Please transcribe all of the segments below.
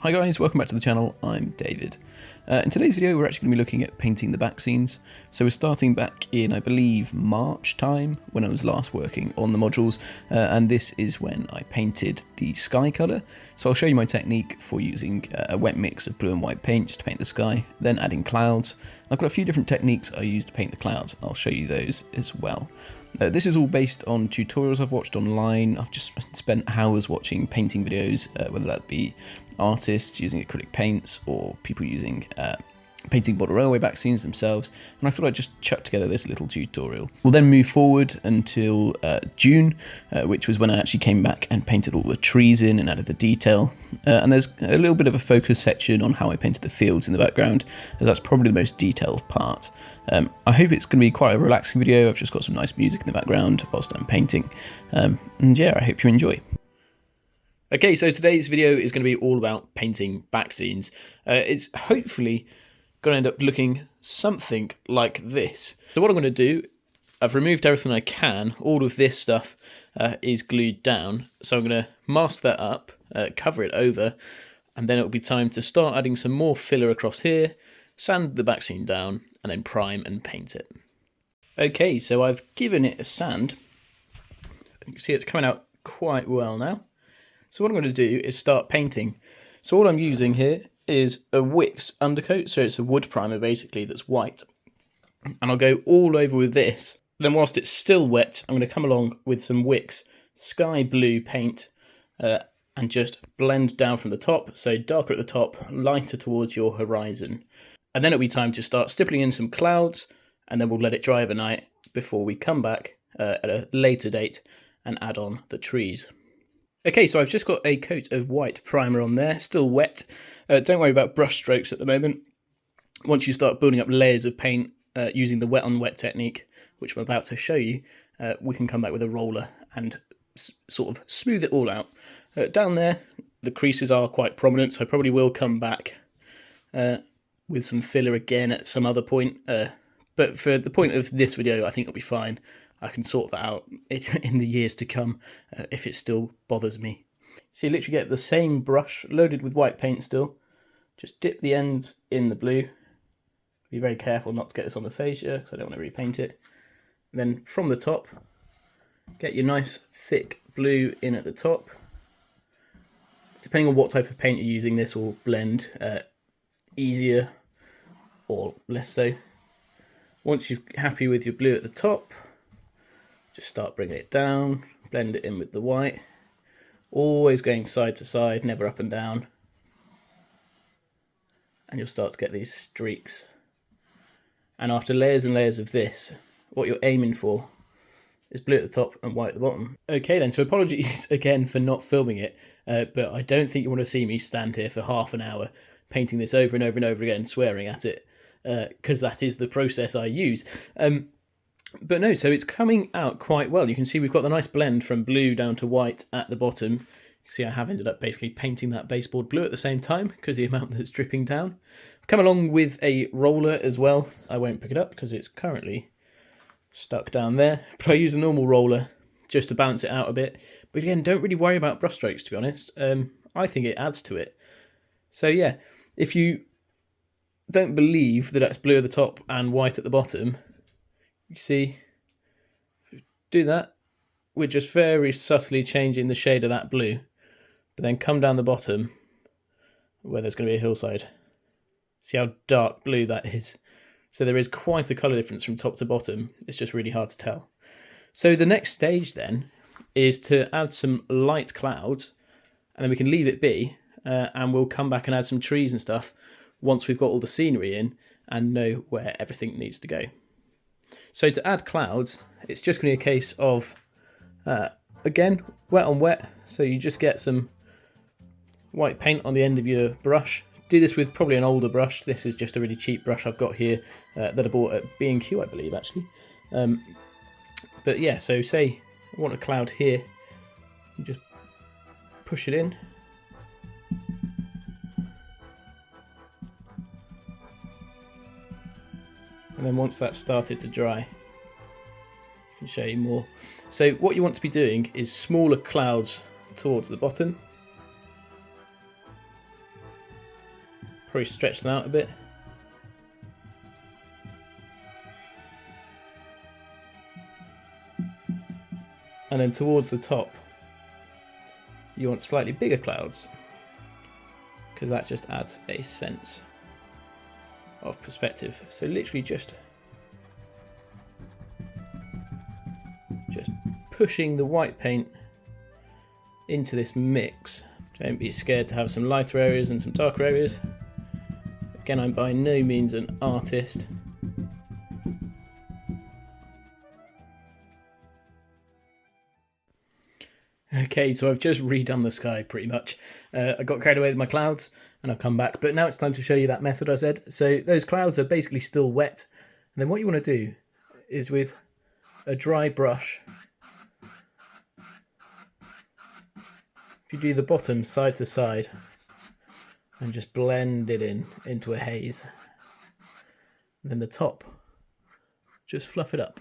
Hi guys, welcome back to the channel. I'm David. In today's video we're actually going to be looking at painting the back scenes. So we're starting back in, I believe, March time, when I was last working on the modules, and this is when I painted the sky colour. So I'll show you my technique for using a wet mix of blue and white paint just to paint the sky, then adding clouds. I've got a few different techniques I use to paint the clouds. I'll show you those as well. This is all based on tutorials I've watched online. I've just spent hours watching painting videos, whether that be artists using acrylic paints or people using painting bottle railway back scenes themselves, and I thought I'd just chuck together this little tutorial. We'll then move forward until June, which was when I actually came back and painted all the trees in and added the detail. And there's a little bit of a focus section on how I painted the fields in the background, as that's probably the most detailed part. I hope it's going to be quite a relaxing video. I've just got some nice music in the background whilst I'm painting. And yeah, I hope you enjoy. Okay, so today's video is going to be all about painting back scenes. It's hopefully going to end up looking something like this. So what I'm going to do, I've removed everything I can. All of this stuff is glued down. So I'm going to mask that up, cover it over, and then it'll be time to start adding some more filler across here, sand the back scene down, and then prime and paint it. Okay, so I've given it a sand. You can see it's coming out quite well now. So what I'm going to do is start painting. So all I'm using here is a Wix undercoat, so it's a wood primer basically that's white. And I'll go all over with this. Then whilst it's still wet, I'm going to come along with some Wix sky blue paint and just blend down from the top, so darker at the top, lighter towards your horizon. And then it'll be time to start stippling in some clouds, and then we'll let it dry overnight before we come back at a later date and add on the trees. Okay, so I've just got a coat of white primer on there, still wet. Don't worry about brush strokes at the moment. Once you start building up layers of paint using the wet on wet technique, which I'm about to show you, we can come back with a roller and sort of smooth it all out. Down there, the creases are quite prominent, so I probably will come back with some filler again at some other point. But for the point of this video, I think it'll be fine. I can sort that out in the years to come if it still bothers me. So you literally get the same brush loaded with white paint still. Just dip the ends in the blue. Be very careful not to get this on the fascia because I don't want to repaint it. And then from the top, get your nice thick blue in at the top. Depending on what type of paint you're using, this will blend easier or less so. Once you're happy with your blue at the top, just start bringing it down, blend it in with the white, always going side to side, never up and down. And you'll start to get these streaks. And after layers and layers of this, what you're aiming for is blue at the top and white at the bottom. Okay then, so apologies again for not filming it, but I don't think you want to see me stand here for half an hour painting this over and over and over again, swearing at it, because that is the process I use. But no, so it's coming out quite well. You can see we've got the nice blend from blue down to white at the bottom. You can see I have ended up basically painting that baseboard blue at the same time because the amount that's dripping down. I've come along with a roller as well. I won't pick it up because it's currently stuck down there. But I use a normal roller just to balance it out a bit. But again, don't really worry about brush strokes, to be honest. I think it adds to it. So yeah, if you don't believe that that's blue at the top and white at the bottom, you see, do that, we're just very subtly changing the shade of that blue, but then come down the bottom where there's going to be a hillside. See how dark blue that is? So there is quite a colour difference from top to bottom. It's just really hard to tell. So the next stage then is to add some light clouds, and then we can leave it be, and we'll come back and add some trees and stuff once we've got all the scenery in and know where everything needs to go. So to add clouds, it's just going to be a case of, again, wet on wet. So you just get some white paint on the end of your brush. Do this with probably an older brush. This is just a really cheap brush I've got here that I bought at B&Q, I believe, actually. But yeah, so say I want a cloud here. You just push it in And then once that's started to dry, I can show you more. So what you want to be doing is smaller clouds towards the bottom. Probably stretch them out a bit. And then towards the top, you want slightly bigger clouds, because that just adds a sense of perspective. So literally just pushing the white paint into this mix. Don't be scared to have some lighter areas and some darker areas. Again, I'm by no means an artist. Okay, so I've just redone the sky pretty much. I got carried away with my clouds and I've come back, but now it's time to show you that method I said. So those clouds are basically still wet. And then what you want to do is with a dry brush, if you do the bottom side to side and just blend it into a haze. And then the top, just fluff it up.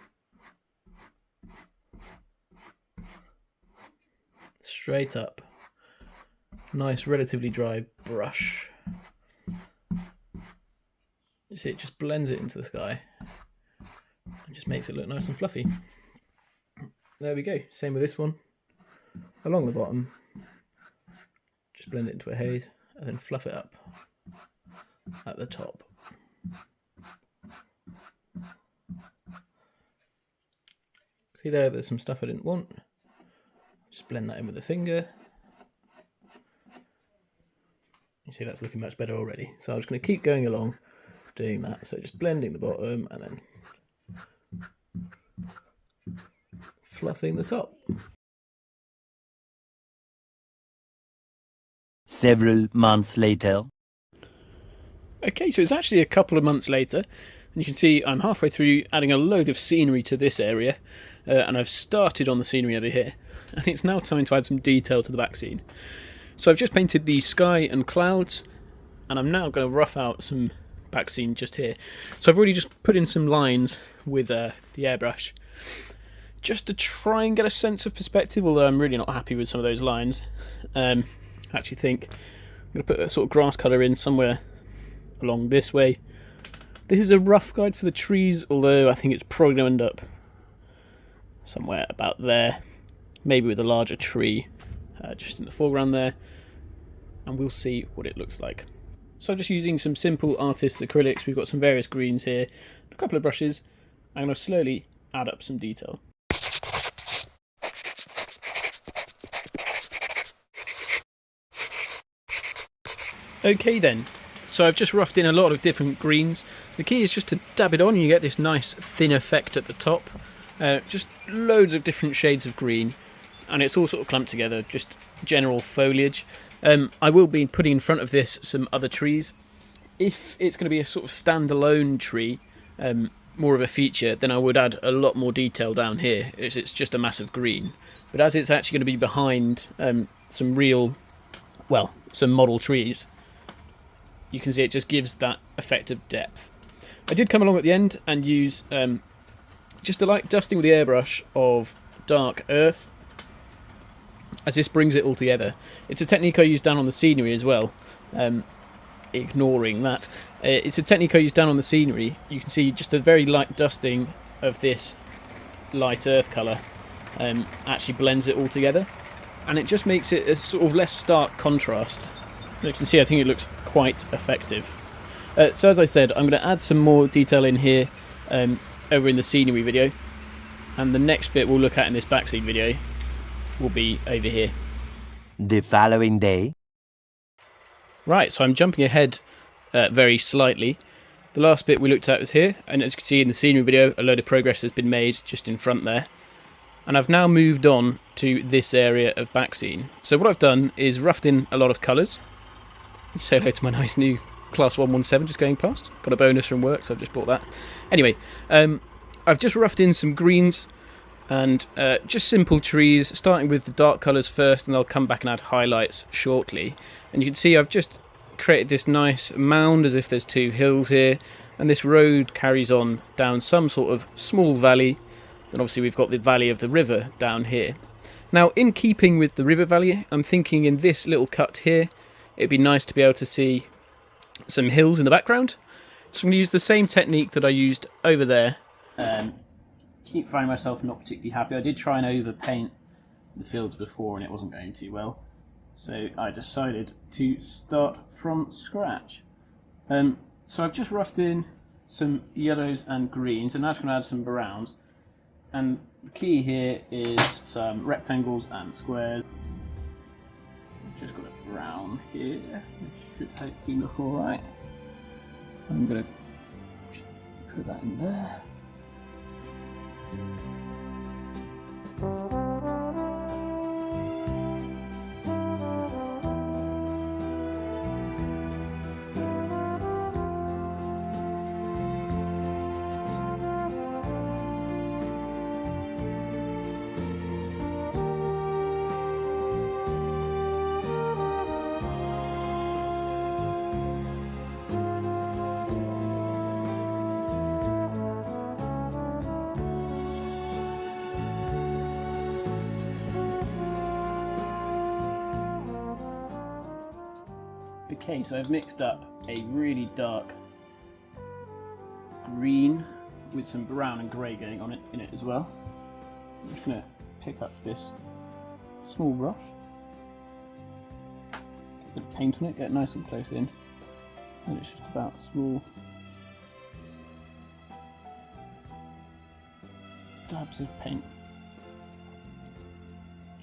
Straight up. Nice, relatively dry brush. You see, it just blends it into the sky and just makes it look nice and fluffy. There we go. Same with this one. Along the bottom, just blend it into a haze and then fluff it up at the top. See there, there's some stuff I didn't want. Just blend that in with a finger. You see that's looking much better already. So I'm just going to keep going along doing that. So just blending the bottom and then fluffing the top. Several months later. Okay, so it's actually a couple of months later. And you can see I'm halfway through adding a load of scenery to this area. And I've started on the scenery over here. And it's now time to add some detail to the back scene. So I've just painted the sky and clouds, and I'm now going to rough out some back scene just here. So I've already just put in some lines with the airbrush, just to try and get a sense of perspective, although I'm really not happy with some of those lines. I actually think I'm going to put a sort of grass colour in somewhere along this way. This is a rough guide for the trees, although I think it's probably going to end up somewhere about there. Maybe with a larger tree just in the foreground there, and we'll see what it looks like. So I'm just using some simple artist's acrylics. We've got some various greens here, a couple of brushes. I'm going to slowly add up some detail. Okay then, so I've just roughed in a lot of different greens. The key is just to dab it on and you get this nice thin effect at the top. Just loads of different shades of green. And it's all sort of clumped together, just general foliage. I will be putting in front of this some other trees. If it's going to be a sort of standalone tree, more of a feature, then I would add a lot more detail down here. It's just a massive green. But as it's actually going to be behind some model trees, you can see it just gives that effect of depth. I did come along at the end and use just a light dusting with the airbrush of dark earth, as this brings it all together. It's a technique I use down on the scenery as well, ignoring that. It's a technique I use down on the scenery. You can see just a very light dusting of this light earth colour actually blends it all together, and it just makes it a sort of less stark contrast. You can see I think it looks quite effective. So as I said, I'm going to add some more detail in here over in the scenery video, and the next bit we'll look at in this backscene video will be over here. The following day. Right, so I'm jumping ahead very slightly. The last bit we looked at was here, and as you can see in the scenery video, a load of progress has been made just in front there. And I've now moved on to this area of backscene. So what I've done is roughed in a lot of colours. Say hello to my nice new Class 117 just going past. Got a bonus from work, so I've just bought that. Anyway, I've just roughed in some greens, and just simple trees, starting with the dark colours first, and I'll come back and add highlights shortly. And you can see I've just created this nice mound as if there's two hills here, and this road carries on down some sort of small valley. Then obviously we've got the valley of the river down here. Now, in keeping with the river valley, I'm thinking in this little cut here, it'd be nice to be able to see some hills in the background. So I'm going to use the same technique that I used over there. Keep finding myself not particularly happy. I did try and overpaint the fields before and it wasn't going too well. So I decided to start from scratch. So I've just roughed in some yellows and greens, and now I'm just going to add some browns. And the key here is some rectangles and squares. I've just got a brown here, which should hopefully look alright. I'm going to put that in there. Okay, so I've mixed up a really dark green with some brown and grey going on in it as well. I'm just going to pick up this small brush, get a bit of paint on it, get it nice and close in, and it's just about small dabs of paint,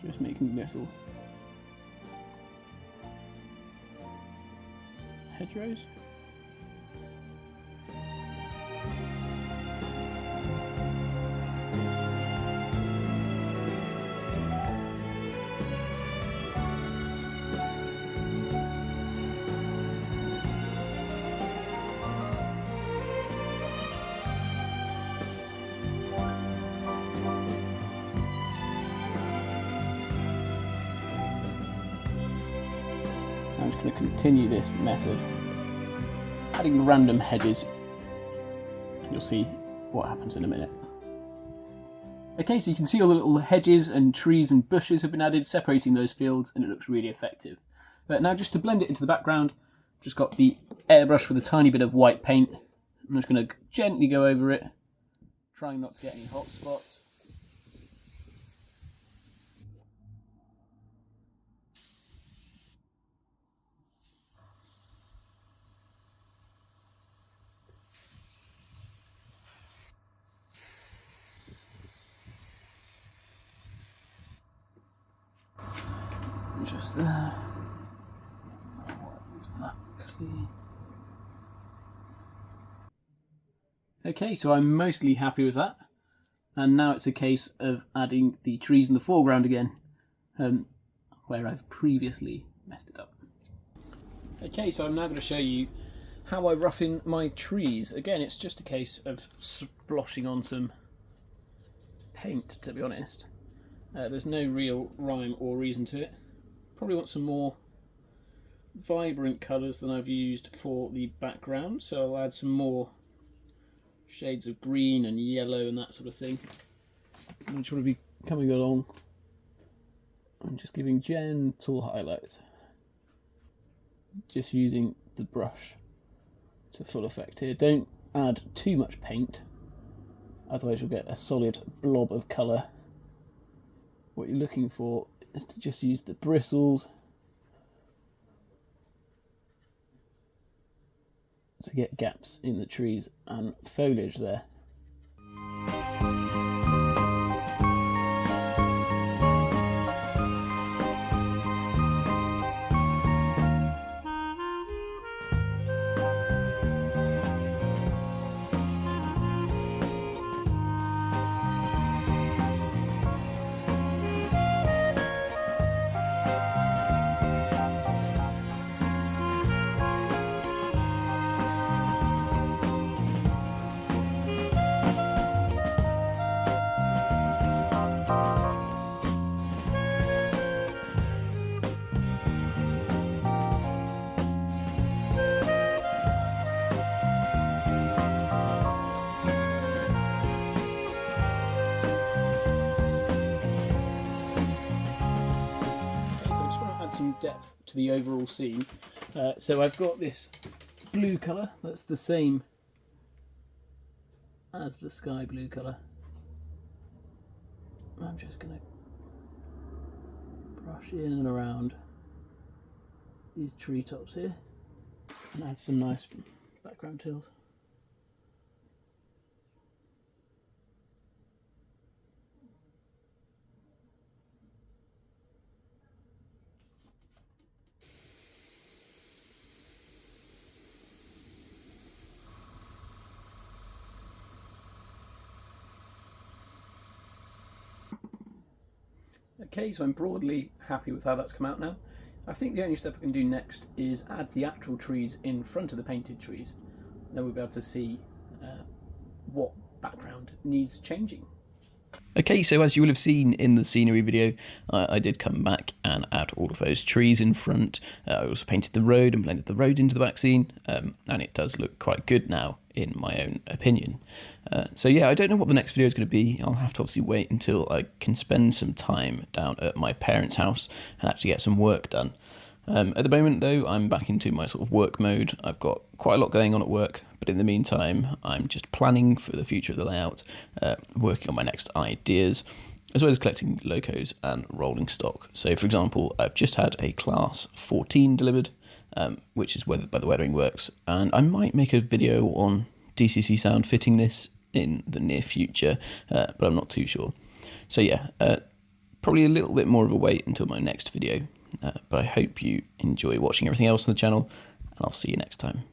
just making little hedgerows. I'm just going to continue this method, adding random hedges. You'll see what happens in a minute. Okay, so you can see all the little hedges and trees and bushes have been added, separating those fields, and it looks really effective. But now, just to blend it into the background, I've just got the airbrush with a tiny bit of white paint. I'm just going to gently go over it, trying not to get any hot spots. Just there. That clean. Okay, so I'm mostly happy with that, and now it's a case of adding the trees in the foreground again, where I've previously messed it up. Okay, so I'm now going to show you how I rough in my trees. Again, it's just a case of splashing on some paint, to be honest. There's no real rhyme or reason to it. Probably want some more vibrant colours than I've used for the background, so I'll add some more shades of green and yellow and that sort of thing. I just want to be coming along and just giving gentle highlights, just using the brush to full effect here. Don't add too much paint, otherwise you'll get a solid blob of colour. What you're looking for is to just use the bristles to get gaps in the trees and foliage there. add some depth to the overall scene. So I've got this blue colour that's the same as the sky blue colour. I'm just going to brush in and around these treetops here and add some nice background hills. Okay, so I'm broadly happy with how that's come out now. I think the only step I can do next is add the actual trees in front of the painted trees. Then we'll be able to see what background needs changing. Okay, so as you will have seen in the scenery video, I did come back and add all of those trees in front. I also painted the road and blended the road into the back scene, and it does look quite good now, in my own opinion. So yeah, I don't know what the next video is going to be. I'll have to obviously wait until I can spend some time down at my parents' house and actually get some work done. At the moment though, I'm back into my sort of work mode. I've got quite a lot going on at work, but in the meantime, I'm just planning for the future of the layout, working on my next ideas, as well as collecting locos and rolling stock. So for example, I've just had a class 14 delivered, which is weathered by the Weathering Works, and I might make a video on DCC sound fitting this in the near future, but I'm not too sure. So yeah, probably a little bit more of a wait until my next video. But I hope you enjoy watching everything else on the channel, and I'll see you next time.